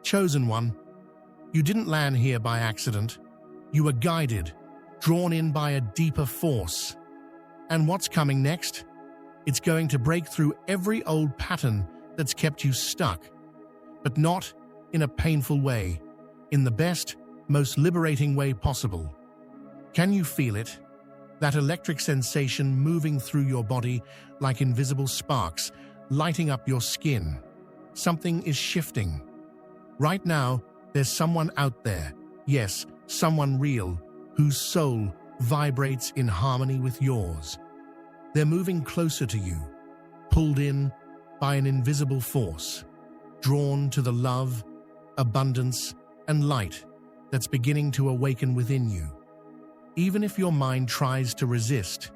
Chosen one, you didn't land here by accident. You were guided, drawn in by a deeper force. And what's coming next? It's going to break through every old pattern that's kept you stuck, but not in a painful way, in the best, most liberating way possible. Can you feel it? That electric sensation moving through your body like invisible sparks, lighting up your skin. Something is shifting. Right now, there's someone out there, yes, someone real, whose soul vibrates in harmony with yours. They're moving closer to you, pulled in by an invisible force, drawn to the love, abundance, and light that's beginning to awaken within you. Even if your mind tries to resist,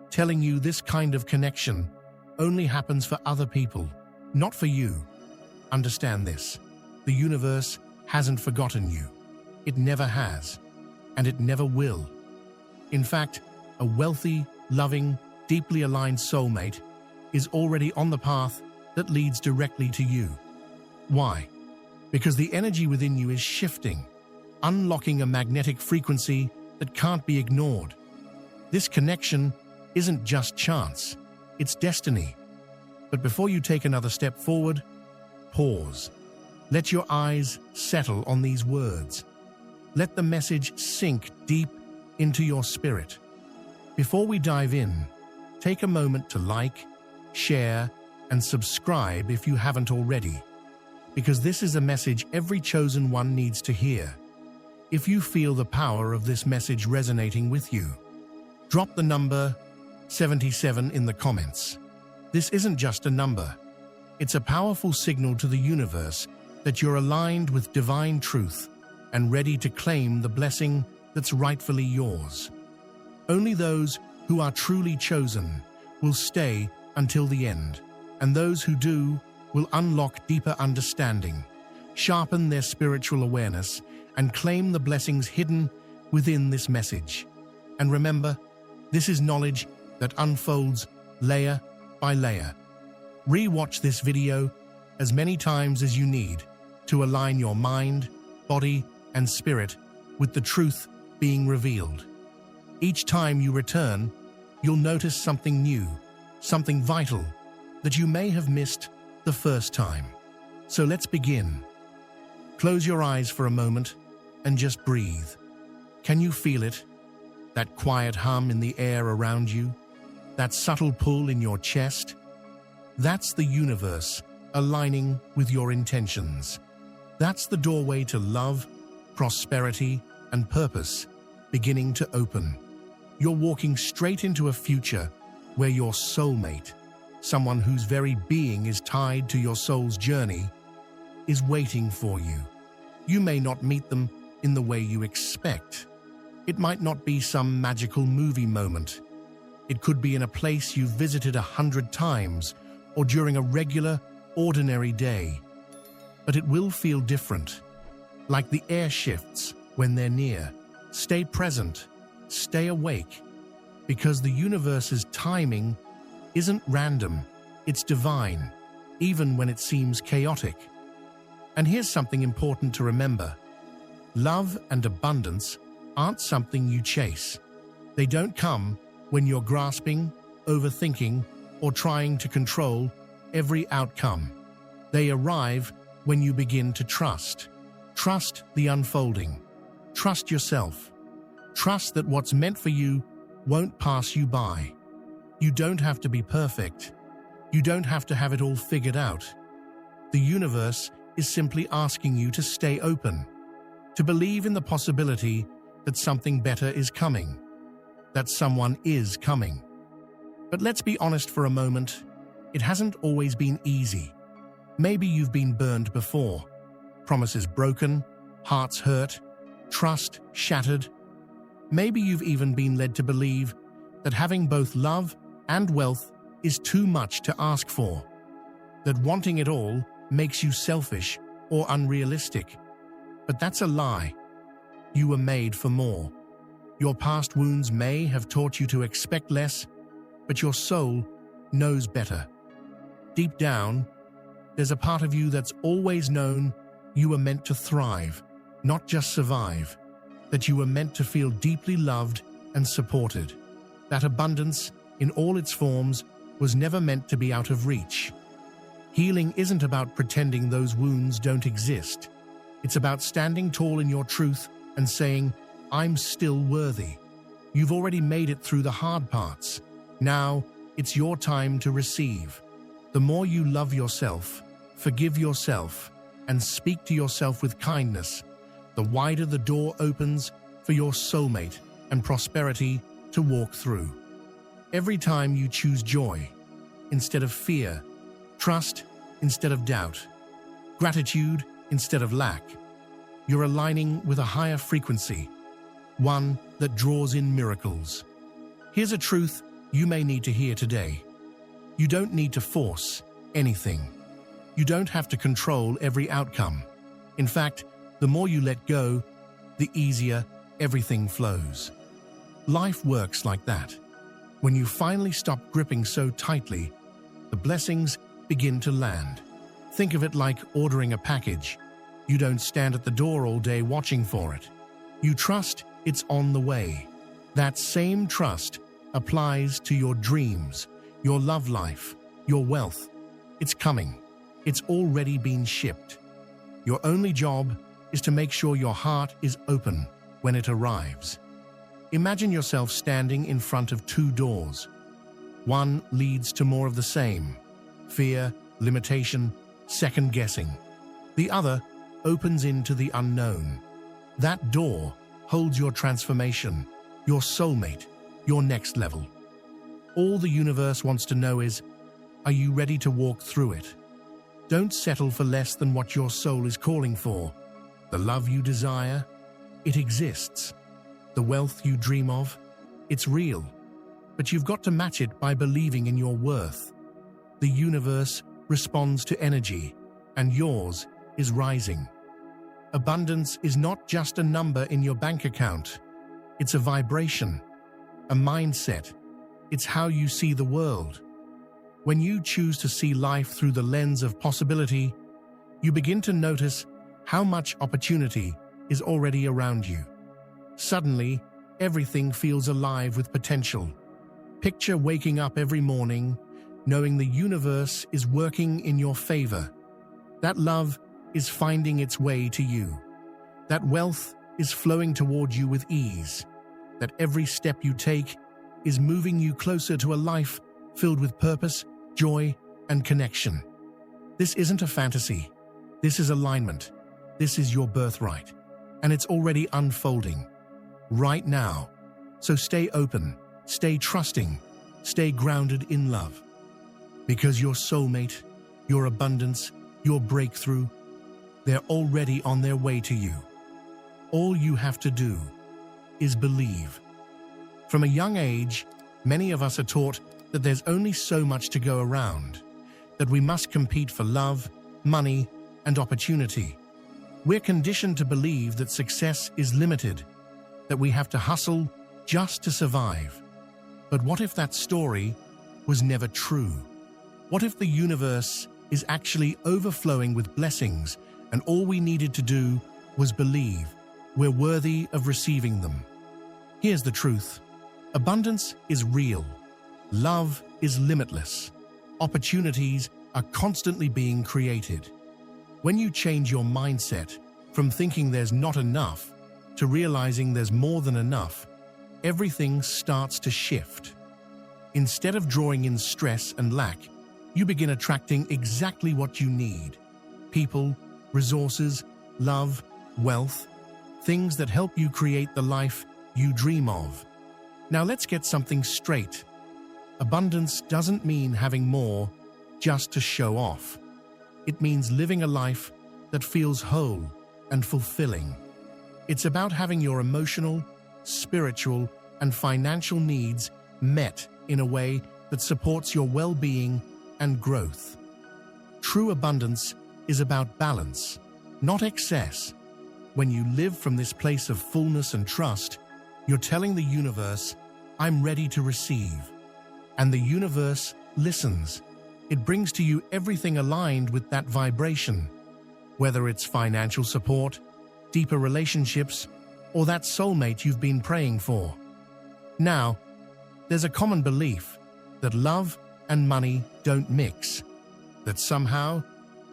telling you this kind of connection only happens for other people, not for you. Understand this. The universe hasn't forgotten you. It never has, and it never will. In fact, a wealthy, loving, deeply aligned soulmate is already on the path that leads directly to you. Why? Because the energy within you is shifting, unlocking a magnetic frequency that can't be ignored. This connection isn't just chance, it's destiny. But before you take another step forward, pause. Let your eyes settle on these words. Let the message sink deep into your spirit. Before we dive in, take a moment to like, share, and subscribe if you haven't already, because this is a message every chosen one needs to hear. If you feel the power of this message resonating with you, drop the number 77 in the comments. This isn't just a number. It's a powerful signal to the universe that you're aligned with divine truth and ready to claim the blessing that's rightfully yours. Only those who are truly chosen will stay until the end, and those who do will unlock deeper understanding, sharpen their spiritual awareness, and claim the blessings hidden within this message. And remember, this is knowledge that unfolds layer by layer. Re-watch this video as many times as you need to align your mind, body, and spirit with the truth being revealed. Each time you return, you'll notice something new, something vital that you may have missed the first time. So let's begin. Close your eyes for a moment and just breathe. Can you feel it? That quiet hum in the air around you? That subtle pull in your chest? That's the universe aligning with your intentions. That's the doorway to love, prosperity, and purpose beginning to open. You're walking straight into a future where your soulmate, someone whose very being is tied to your soul's journey, is waiting for you. You may not meet them in the way you expect. It might not be some magical movie moment. It could be in a place you've visited 100 times or during a regular, ordinary day. But it will feel different, like the air shifts when they're near. Stay present, stay awake, because the universe's timing isn't random, it's divine, even when it seems chaotic. And here's something important to remember. Love and abundance aren't something you chase. They don't come when you're grasping, overthinking, or trying to control every outcome. They arrive when you begin to trust. Trust the unfolding. Trust yourself. Trust that what's meant for you won't pass you by. You don't have to be perfect. You don't have to have it all figured out. The universe is simply asking you to stay open, to believe in the possibility that something better is coming, that someone is coming. But let's be honest for a moment. It hasn't always been easy. Maybe you've been burned before. Promises broken, hearts hurt, trust shattered. Maybe you've even been led to believe that having both love and wealth is too much to ask for, that wanting it all makes you selfish or unrealistic. But that's a lie. You were made for more. Your past wounds may have taught you to expect less, but your soul knows better. Deep down, there's a part of you that's always known you were meant to thrive, not just survive, that you were meant to feel deeply loved and supported. That abundance, in all its forms, was never meant to be out of reach. Healing isn't about pretending those wounds don't exist. It's about standing tall in your truth and saying, I'm still worthy. You've already made it through the hard parts. Now, it's your time to receive. The more you love yourself, forgive yourself, and speak to yourself with kindness, the wider the door opens for your soulmate and prosperity to walk through. Every time you choose joy instead of fear, trust instead of doubt, gratitude instead of lack, you're aligning with a higher frequency, one that draws in miracles. Here's a truth you may need to hear today. You don't need to force anything. You don't have to control every outcome. In fact, the more you let go, the easier everything flows. Life works like that. When you finally stop gripping so tightly, the blessings begin to land. Think of it like ordering a package. You don't stand at the door all day watching for it. You trust it's on the way. That same trust applies to your dreams, your love life, your wealth. It's coming. It's already been shipped. Your only job is to make sure your heart is open when it arrives. Imagine yourself standing in front of two doors. One leads to more of the same: fear, limitation, second-guessing. The other opens into the unknown. That door holds your transformation, your soulmate, your next level. All the universe wants to know is, are you ready to walk through it? Don't settle for less than what your soul is calling for. The love you desire, it exists. The wealth you dream of, it's real. But you've got to match it by believing in your worth. The universe responds to energy, and yours is rising. Abundance is not just a number in your bank account. It's a vibration, a mindset. It's how you see the world. When you choose to see life through the lens of possibility, you begin to notice how much opportunity is already around you. Suddenly, everything feels alive with potential. Picture waking up every morning, knowing the universe is working in your favor. That love is finding its way to you. That wealth is flowing toward you with ease. That every step you take is moving you closer to a life filled with purpose, joy, and connection. This isn't a fantasy. This is alignment. This is your birthright. And it's already unfolding right now. So stay open, stay trusting, stay grounded in love. Because your soulmate, your abundance, your breakthrough, they're already on their way to you. All you have to do is believe. From a young age, many of us are taught that there's only so much to go around, that we must compete for love, money, and opportunity. We're conditioned to believe that success is limited, that we have to hustle just to survive. But what if that story was never true? What if the universe is actually overflowing with blessings and all we needed to do was believe we're worthy of receiving them? Here's the truth. Abundance is real. Love is limitless. Opportunities are constantly being created. When you change your mindset from thinking there's not enough to realizing there's more than enough, everything starts to shift. Instead of drawing in stress and lack, you begin attracting exactly what you need: people, resources, love, wealth, things that help you create the life you dream of. Now let's get something straight. Abundance doesn't mean having more just to show off. It means living a life that feels whole and fulfilling. It's about having your emotional, spiritual, and financial needs met in a way that supports your well-being and growth. True abundance is about balance, not excess. When you live from this place of fullness and trust, you're telling the universe, I'm ready to receive. And the universe listens. It brings to you everything aligned with that vibration. whether it's financial support, deeper relationships, or that soulmate you've been praying for. Now, there's a common belief that love and money don't mix, that somehow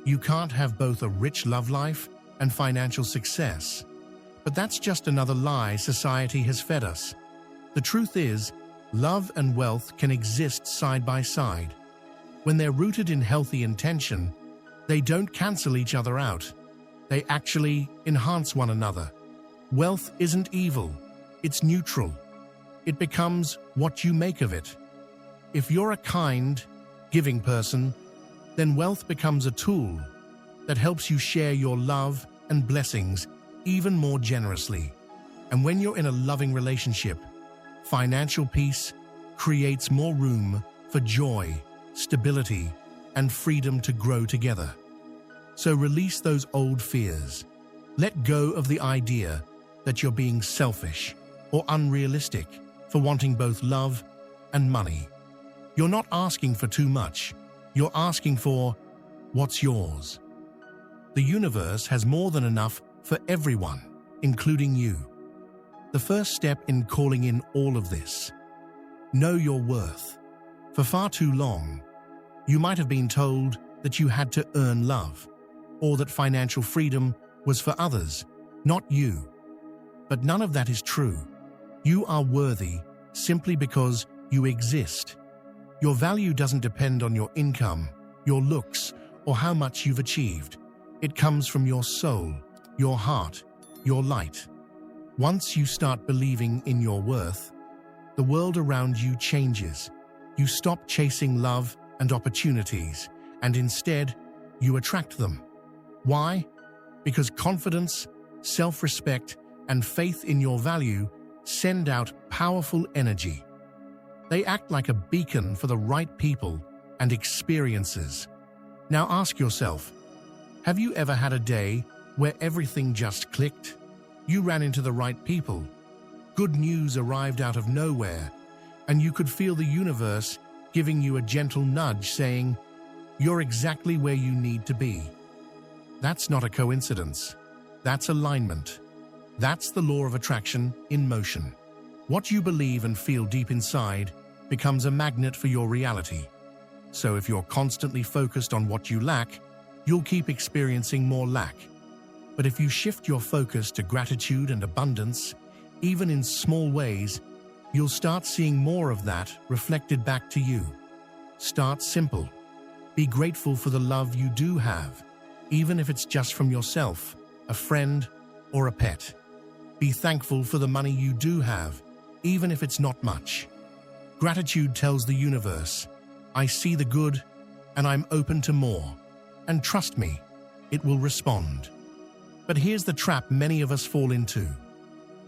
you can't have both a rich love life and financial success. But that's just another lie society has fed us. The truth is, love and wealth can exist side by side. When they're rooted in healthy intention, they don't cancel each other out. They actually enhance one another. Wealth isn't evil, it's neutral. It becomes what you make of it. If you're a kind, giving person, then wealth becomes a tool that helps you share your love and blessings even more generously. And when you're in a loving relationship, financial peace creates more room for joy, stability, and freedom to grow together. So release those old fears. Let go of the idea that you're being selfish or unrealistic for wanting both love and money. You're not asking for too much. You're asking for what's yours. The universe has more than enough for everyone, including you. The first step in calling in all of this: know your worth. For far too long, you might have been told that you had to earn love, or that financial freedom was for others, not you. But none of that is true. You are worthy simply because you exist. Your value doesn't depend on your income, your looks, or how much you've achieved. It comes from your soul, your heart, your light. Once you start believing in your worth, the world around you changes. You stop chasing love and opportunities, and instead, you attract them. Why? Because confidence, self-respect, and faith in your value send out powerful energy. They act like a beacon for the right people and experiences. Now ask yourself, have you ever had a day where everything just clicked? You ran into the right people. Good news arrived out of nowhere, and you could feel the universe giving you a gentle nudge saying, "You're exactly where you need to be." That's not a coincidence. That's alignment. That's the law of attraction in motion. What you believe and feel deep inside becomes a magnet for your reality. So if you're constantly focused on what you lack, you'll keep experiencing more lack. But if you shift your focus to gratitude and abundance, even in small ways, you'll start seeing more of that reflected back to you. Start simple. Be grateful for the love you do have, even if it's just from yourself, a friend, or a pet. Be thankful for the money you do have, even if it's not much. Gratitude tells the universe, "I see the good, and I'm open to more." And trust me, it will respond. But here's the trap many of us fall into.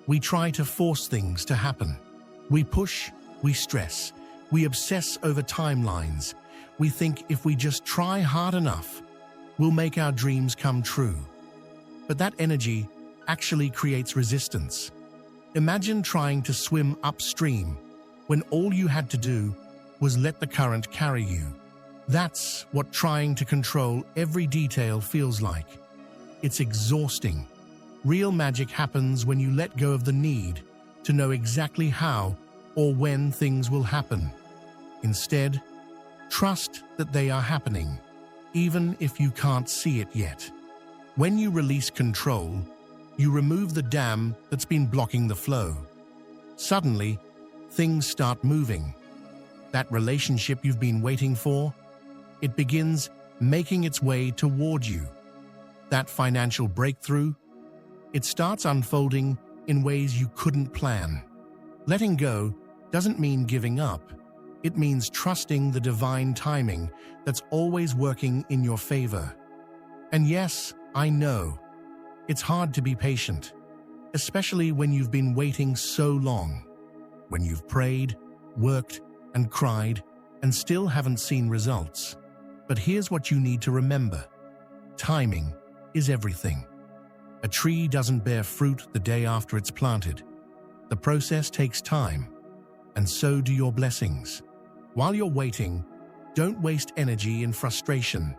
We try to force things to happen. We push, we stress, we obsess over timelines. We think if we just try hard enough, we'll make our dreams come true. But that energy actually creates resistance. Imagine trying to swim upstream when all you had to do was let the current carry you. That's what trying to control every detail feels like. It's exhausting. Real magic happens when you let go of the need to know exactly how or when things will happen. Instead, trust that they are happening, even if you can't see it yet. When you release control, you remove the dam that's been blocking the flow. Suddenly, things start moving. That relationship you've been waiting for, it begins making its way toward you. That financial breakthrough, it starts unfolding in ways you couldn't plan. Letting go doesn't mean giving up. It means trusting the divine timing that's always working in your favor. And yes, I know, it's hard to be patient, especially when you've been waiting so long, when you've prayed, worked, and cried, and still haven't seen results. But here's what you need to remember. Timing is everything. A tree doesn't bear fruit the day after it's planted. The process takes time, and so do your blessings. While you're waiting, don't waste energy in frustration.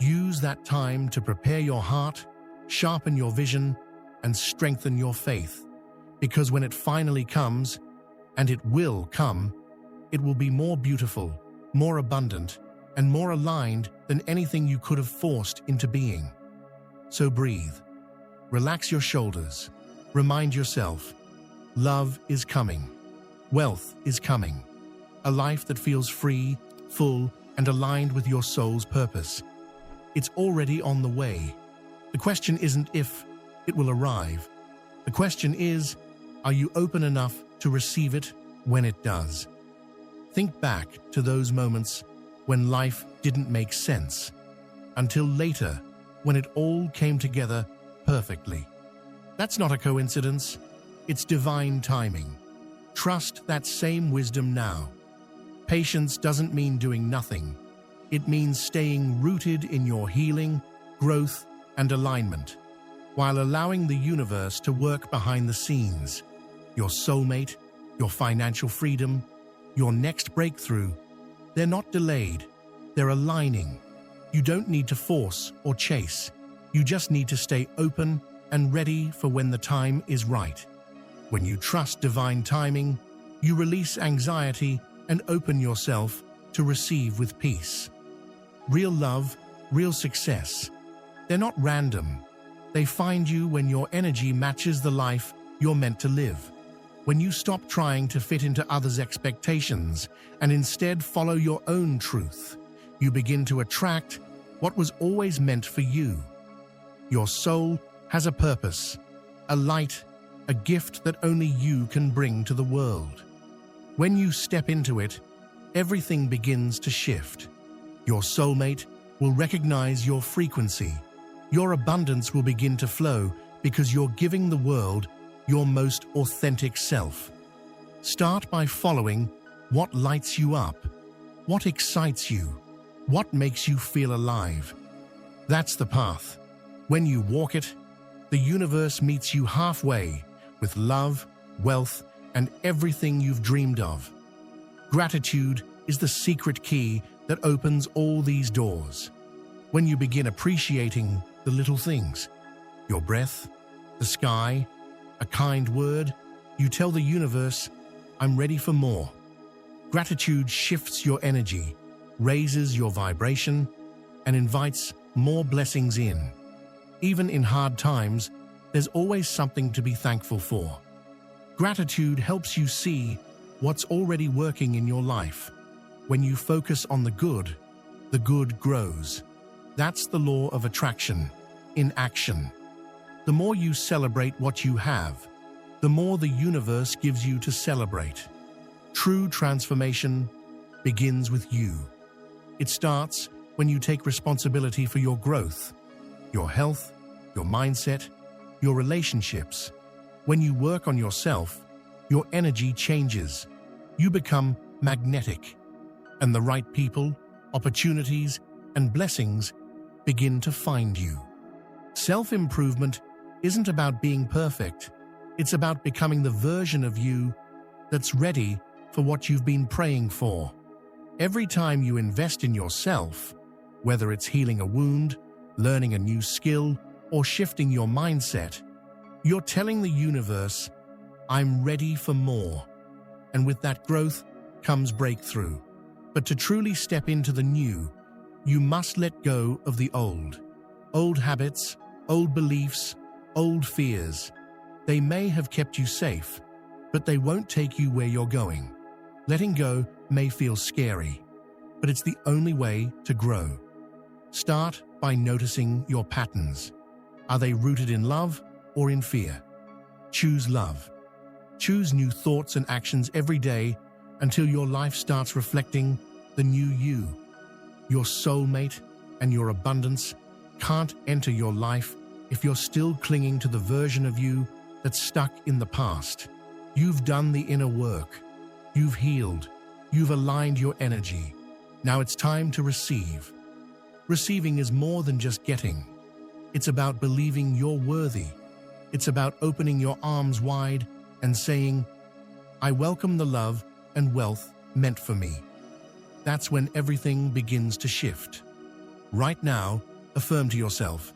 Use that time to prepare your heart, sharpen your vision, and strengthen your faith. Because when it finally comes, and it will come, it will be more beautiful, more abundant, and more aligned than anything you could have forced into being. So breathe. Relax your shoulders. Remind yourself, love is coming. Wealth is coming. A life that feels free, full, and aligned with your soul's purpose. It's already on the way. The question isn't if it will arrive. The question is, are you open enough to receive it when it does? Think back to those moments when life didn't make sense, until later when it all came together perfectly. That's not a coincidence. It's divine timing. Trust that same wisdom now. Patience doesn't mean doing nothing. It means staying rooted in your healing, growth, and alignment, while allowing the universe to work behind the scenes. Your soulmate, your financial freedom, your next breakthrough, they're not delayed, they're aligning. You don't need to force or chase. You just need to stay open and ready for when the time is right. When you trust divine timing, you release anxiety and open yourself to receive with peace. Real love, real success, they're not random. They find you when your energy matches the life you're meant to live. When you stop trying to fit into others' expectations and instead follow your own truth, you begin to attract what was always meant for you. Your soul has a purpose, a light, a gift that only you can bring to the world. When you step into it, everything begins to shift. Your soulmate will recognize your frequency. Your abundance will begin to flow because you're giving the world your most authentic self. Start by following what lights you up, what excites you, what makes you feel alive. That's the path. When you walk it, the universe meets you halfway with love, wealth, and everything you've dreamed of. Gratitude is the secret key that opens all these doors. When you begin appreciating the little things, your breath, the sky, a kind word, you tell the universe, I'm ready for more. Gratitude shifts your energy, raises your vibration, and invites more blessings in. Even in hard times, there's always something to be thankful for. Gratitude helps you see what's already working in your life. When you focus on the good grows. That's the law of attraction, in action. The more you celebrate what you have, the more the universe gives you to celebrate. True transformation begins with you. It starts when you take responsibility for your growth, your health, your mindset, your relationships. When you work on yourself, your energy changes. You become magnetic, and the right people, opportunities, and blessings begin to find you. Self-improvement isn't about being perfect. It's about becoming the version of you that's ready for what you've been praying for. Every time you invest in yourself, whether it's healing a wound, learning a new skill, or shifting your mindset, you're telling the universe, I'm ready for more. And with that growth comes breakthrough. But to truly step into the new, you must let go of the old. Old habits, old beliefs, old fears. They may have kept you safe, but they won't take you where you're going. Letting go may feel scary, but it's the only way to grow. Start by noticing your patterns. Are they rooted in love or in fear? Choose love. Choose new thoughts and actions every day until your life starts reflecting the new you. Your soulmate and your abundance can't enter your life if you're still clinging to the version of you that's stuck in the past. You've done the inner work. You've healed. You've aligned your energy. Now it's time to receive. Receiving is more than just getting. It's about believing you're worthy. It's about opening your arms wide and saying, I welcome the love and wealth meant for me. That's when everything begins to shift. Right now, affirm to yourself,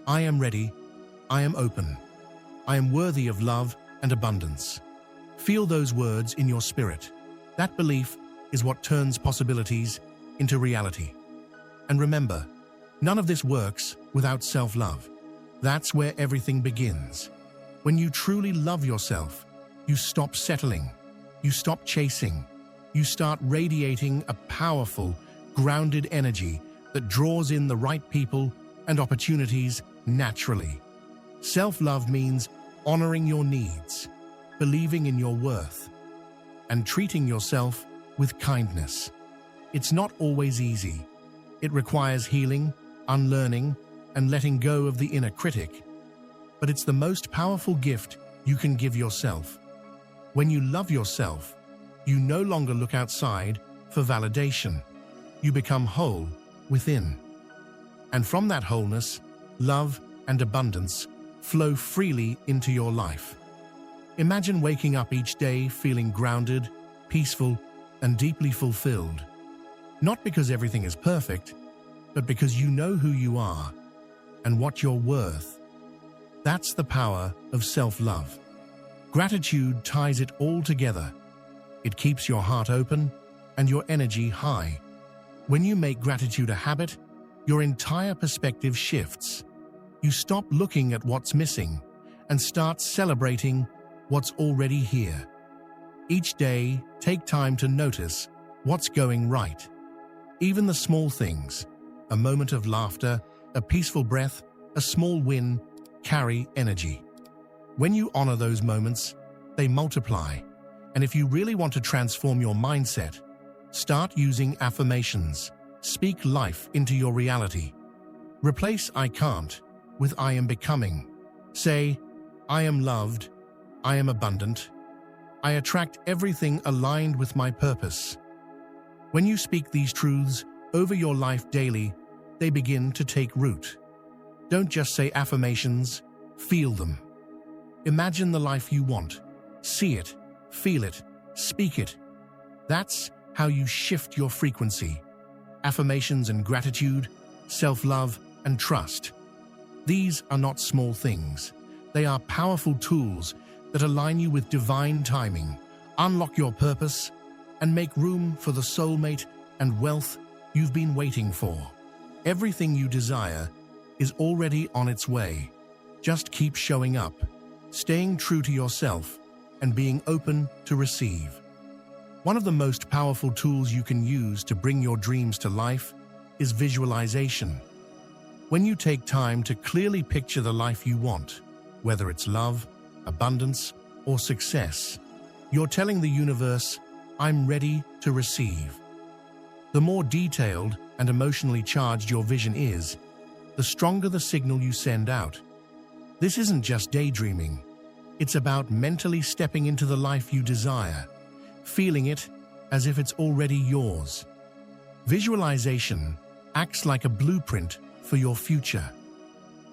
I am ready, I am open, I am worthy of love and abundance. Feel those words in your spirit. That belief is what turns possibilities into reality. And remember, none of this works without self-love. That's where everything begins. When you truly love yourself, you stop settling, you stop chasing, you start radiating a powerful, grounded energy that draws in the right people and opportunities naturally. Self-love means honoring your needs, believing in your worth, and treating yourself with kindness. It's not always easy. It requires healing, unlearning, and letting go of the inner critic. But it's the most powerful gift you can give yourself. When you love yourself, you no longer look outside for validation. You become whole within. And from that wholeness, love and abundance flow freely into your life. Imagine waking up each day feeling grounded, peaceful, and deeply fulfilled. Not because everything is perfect, but because you know who you are and what you're worth. That's the power of self-love. Gratitude ties it all together. It keeps your heart open and your energy high. When you make gratitude a habit, your entire perspective shifts. You stop looking at what's missing and start celebrating what's already here. Each day, take time to notice what's going right. Even the small things, a moment of laughter, a peaceful breath, a small win, carry energy. When you honor those moments, they multiply. And if you really want to transform your mindset, start using affirmations. Speak life into your reality. Replace I can't with I am becoming. Say, I am loved, I am abundant, I attract everything aligned with my purpose. When you speak these truths over your life daily, they begin to take root. Don't just say affirmations, feel them. Imagine the life you want. See it, feel it, speak it. That's how you shift your frequency. Affirmations and gratitude, self-love and trust. These are not small things. They are powerful tools that align you with divine timing, unlock your purpose, and make room for the soulmate and wealth you've been waiting for. Everything you desire is already on its way. Just keep showing up, staying true to yourself, and being open to receive. One of the most powerful tools you can use to bring your dreams to life is visualization. When you take time to clearly picture the life you want, whether it's love, abundance, or success, you're telling the universe, I'm ready to receive. The more detailed and emotionally charged your vision is, the stronger the signal you send out. This isn't just daydreaming. It's about mentally stepping into the life you desire, feeling it as if it's already yours. Visualization acts like a blueprint for your future.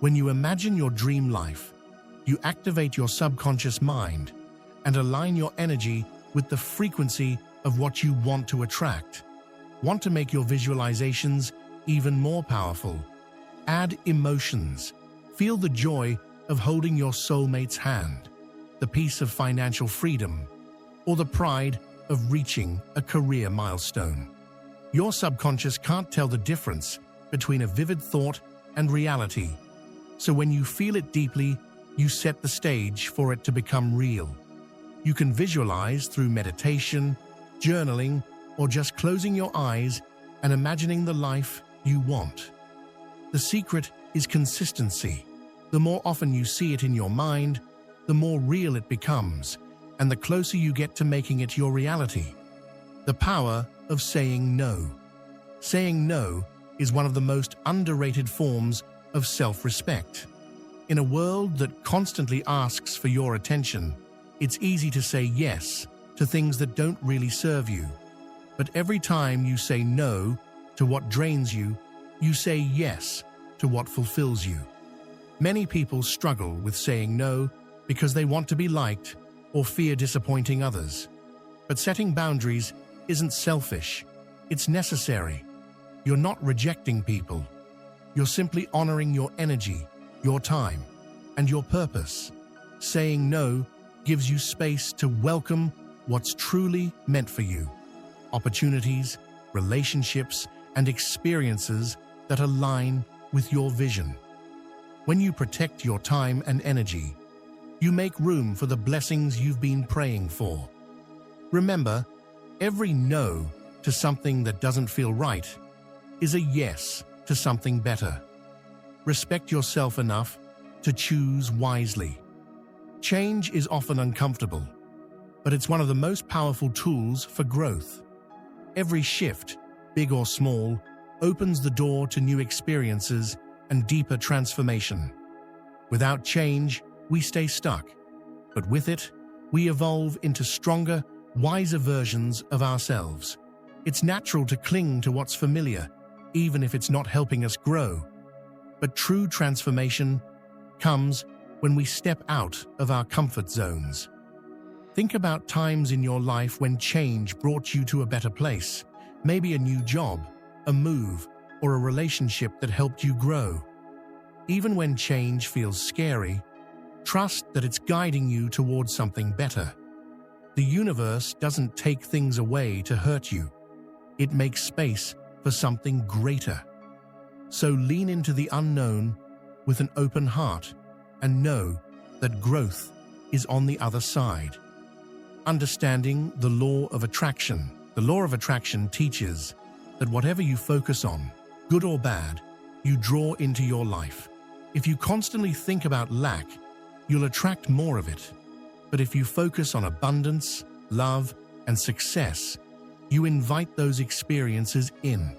When you imagine your dream life, you activate your subconscious mind and align your energy with the frequency of what you want to attract. Want to make your visualizations even more powerful? Add emotions. Feel the joy of holding your soulmate's hand, the peace of financial freedom, or the pride of reaching a career milestone. Your subconscious can't tell the difference between a vivid thought and reality. So when you feel it deeply, you set the stage for it to become real. You can visualize through meditation, journaling, or just closing your eyes and imagining the life you want. The secret is consistency. The more often you see it in your mind, the more real it becomes, and the closer you get to making it your reality. The power of saying no. Saying no is one of the most underrated forms of self-respect. In a world that constantly asks for your attention, it's easy to say yes to things that don't really serve you. But every time you say no to what drains you, you say yes to what fulfills you. Many people struggle with saying no because they want to be liked or fear disappointing others. But setting boundaries isn't selfish, it's necessary. You're not rejecting people. You're simply honoring your energy, your time, and your purpose. Saying no gives you space to welcome what's truly meant for you. Opportunities, relationships, and experiences that align with your vision. When you protect your time and energy, you make room for the blessings you've been praying for. Remember, every no to something that doesn't feel right is a yes to something better. Respect yourself enough to choose wisely. Change is often uncomfortable, but it's one of the most powerful tools for growth. Every shift, big or small, opens the door to new experiences and deeper transformation. Without change, we stay stuck, but with it, we evolve into stronger, wiser versions of ourselves. It's natural to cling to what's familiar, even if it's not helping us grow. But true transformation comes when we step out of our comfort zones. Think about times in your life when change brought you to a better place, maybe a new job, a move, or a relationship that helped you grow. Even when change feels scary, trust that it's guiding you towards something better. The universe doesn't take things away to hurt you. It makes space for something greater. So lean into the unknown with an open heart and know that growth is on the other side. Understanding the law of attraction. The law of attraction teaches that whatever you focus on, good or bad, you draw into your life. If you constantly think about lack, you'll attract more of it. But if you focus on abundance, love, and success, you invite those experiences in.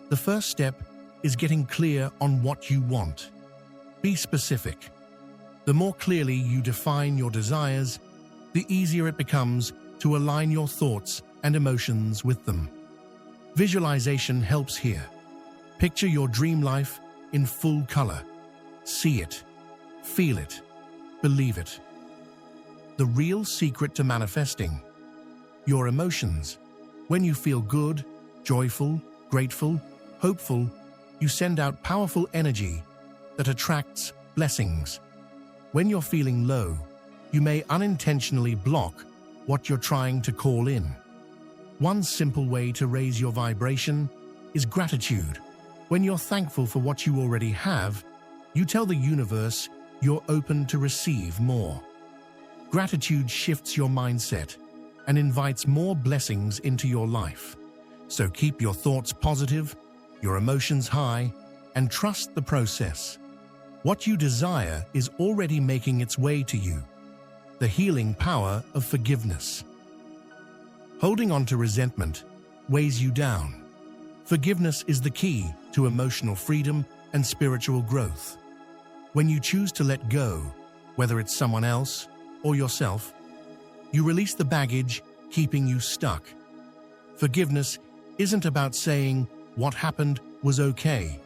The first step is getting clear on what you want. Be specific. The more clearly you define your desires, the easier it becomes to align your thoughts and emotions with them. Visualization helps here. Picture your dream life in full color. See it, feel it, believe it. The real secret to manifesting: your emotions. When you feel good, joyful, grateful, hopeful, you send out powerful energy that attracts blessings. When you're feeling low, you may unintentionally block what you're trying to call in. One simple way to raise your vibration is gratitude. When you're thankful for what you already have, you tell the universe you're open to receive more. Gratitude shifts your mindset and invites more blessings into your life. So keep your thoughts positive, your emotions high, and trust the process. What you desire is already making its way to you. The healing power of forgiveness. Holding on to resentment weighs you down. Forgiveness is the key to emotional freedom and spiritual growth. When you choose to let go, whether it's someone else or yourself, you release the baggage keeping you stuck. Forgiveness isn't about saying what happened was okay.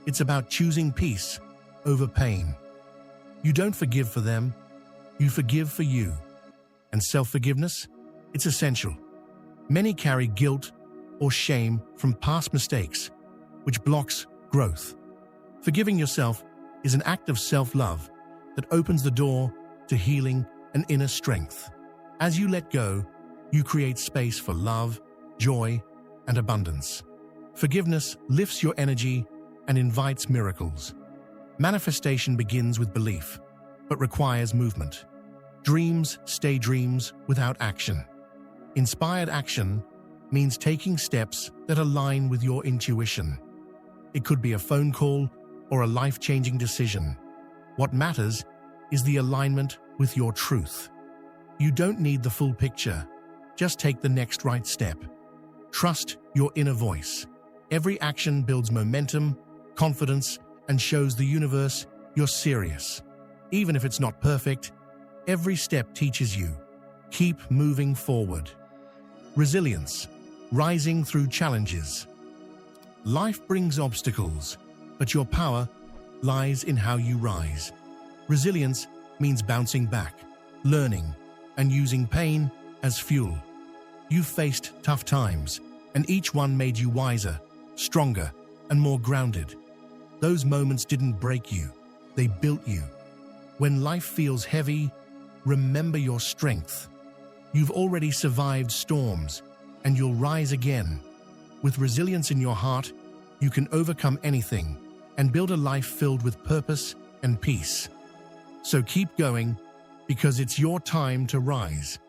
It's about choosing peace over pain. You don't forgive for them, you forgive for you. And self-forgiveness? It's essential. Many carry guilt or shame from past mistakes, which blocks growth. Forgiving yourself is an act of self-love that opens the door to healing and inner strength. As you let go, you create space for love, joy, and abundance. Forgiveness lifts your energy and invites miracles. Manifestation begins with belief, but requires movement. Dreams stay dreams without action. Inspired action means taking steps that align with your intuition. It could be a phone call or a life-changing decision. What matters is the alignment with your truth. You don't need the full picture. Just take the next right step. Trust your inner voice. Every action builds momentum, confidence, and shows the universe you're serious. Even if it's not perfect, every step teaches you. Keep moving forward. Resilience, rising through challenges. Life brings obstacles, but your power lies in how you rise. Resilience means bouncing back, learning, and using pain as fuel. You've faced tough times, and each one made you wiser, stronger, and more grounded. Those moments didn't break you, they built you. When life feels heavy, remember your strength. You've already survived storms, and you'll rise again. With resilience in your heart, you can overcome anything and build a life filled with purpose and peace. So keep going, because it's your time to rise.